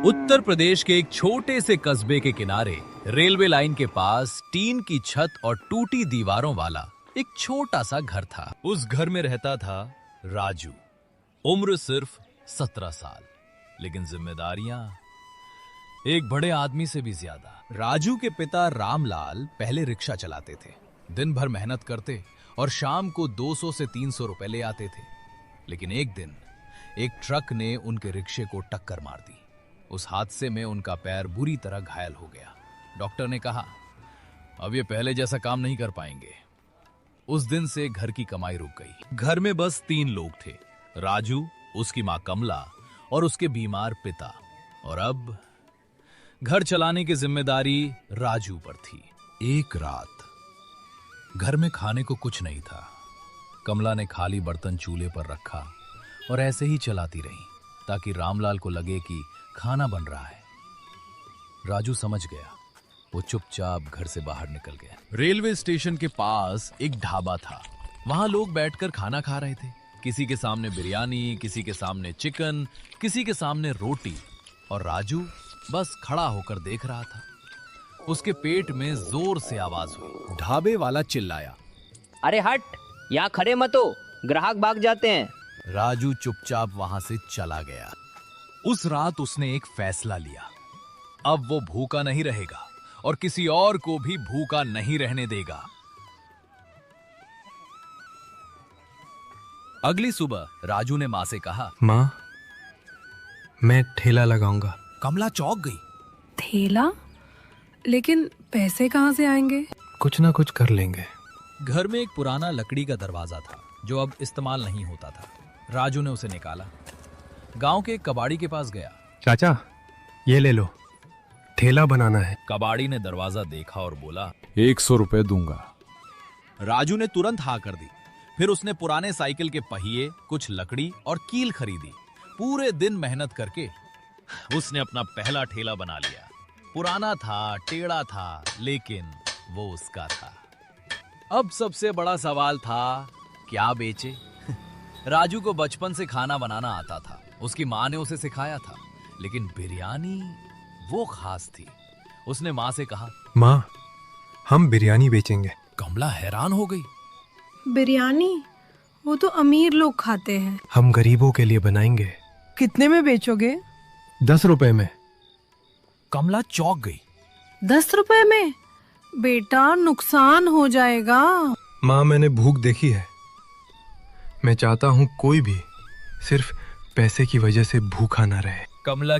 उत्तर प्रदेश के एक छोटे से कस्बे के किनारे रेलवे लाइन के पास टीन की छत और टूटी दीवारों वाला एक छोटा सा घर था। उस घर में रहता था राजू। उम्र सिर्फ 17 साल, लेकिन जिम्मेदारियां एक बड़े आदमी से भी ज्यादा। राजू के पिता रामलाल पहले रिक्शा चलाते थे। दिन भर मेहनत करते और शाम को 200 से 300 रुपए ले आते थे। लेकिन एक दिन एक ट्रक ने उनके रिक्शे को टक्कर मार दी। उस हादसे में उनका पैर बुरी तरह घायल हो गया। डॉक्टर ने कहा, अब ये पहले जैसा काम नहीं कर पाएंगे। उस दिन से घर की कमाई रुक गई। घर में बस 3 लोग थे, राजू, उसकी मां कमला और उसके बीमार पिता। और अब घर चलाने की जिम्मेदारी राजू पर थी। एक रात घर में खाने को कुछ नहीं था। कमला ने खाली बर्तन चूल्हे पर रखा और ऐसे ही चलाती रही ताकि रामलाल को लगे कि खाना बन रहा है। राजू समझ गया। वो चुपचाप घर से बाहर निकल गया। रेलवे स्टेशन के पास एक ढाबा था। वहां लोग बैठकर खाना खा रहे थे। किसी के सामने बिरयानी, किसी के सामने चिकन, किसी के सामने रोटी, और राजू बस खड़ा होकर देख रहा था। उसके पेट में जोर से आवाज हुई। ढाबे वाला चिल्लाया, अरे हट, यहाँ खड़े मत हो, ग्राहक भाग जाते हैं। राजू चुपचाप वहां से चला गया। उस रात उसने एक फैसला लिया। अब वो भूखा नहीं रहेगा और किसी और को भी भूखा नहीं रहने देगा। अगली सुबह राजू ने मां से कहा, मां, मैं ठेला लगाऊंगा। कमला चौंक गई। ठेला? लेकिन पैसे कहाँ से आएंगे? कुछ ना कुछ कर लेंगे। घर में एक पुराना लकड़ी का दरवाजा था जो अब इस्तेमाल नहीं होता था। राजू ने उसे निकाला, गांव के एक कबाड़ी के पास गया। चाचा, ये ले लो, ठेला बनाना है। कबाड़ी ने दरवाजा देखा और बोला, 100 रुपए दूंगा। राजू ने तुरंत हाँ कर दी। फिर उसने पुराने साइकिल के पहिए, कुछ लकड़ी और कील खरीदी। पूरे दिन मेहनत करके उसने अपना पहला ठेला बना लिया। पुराना था, टेढ़ा था, लेकिन वो उसका था। अब सबसे बड़ा सवाल था, क्या बेचे? राजू को बचपन से खाना बनाना आता था। उसकी माँ ने उसे सिखाया था, लेकिन बिरयानी वो खास थी। उसने माँ से कहा, माँ, हम बिरयानी बेचेंगे। कमला हैरान हो गई। बिरयानी? वो तो अमीर लोग खाते हैं। हम गरीबों के लिए बनाएंगे। कितने में बेचोगे? 10 रुपए में। कमला चौंक गई। 10 रुपए में? बेटा, नुकसान हो जाएगा। माँ, मैंने भूख देखी है। मैं चाहता हूँ कोई भी सिर्फ पैसे की वजह से भूखा ना रहे। कमला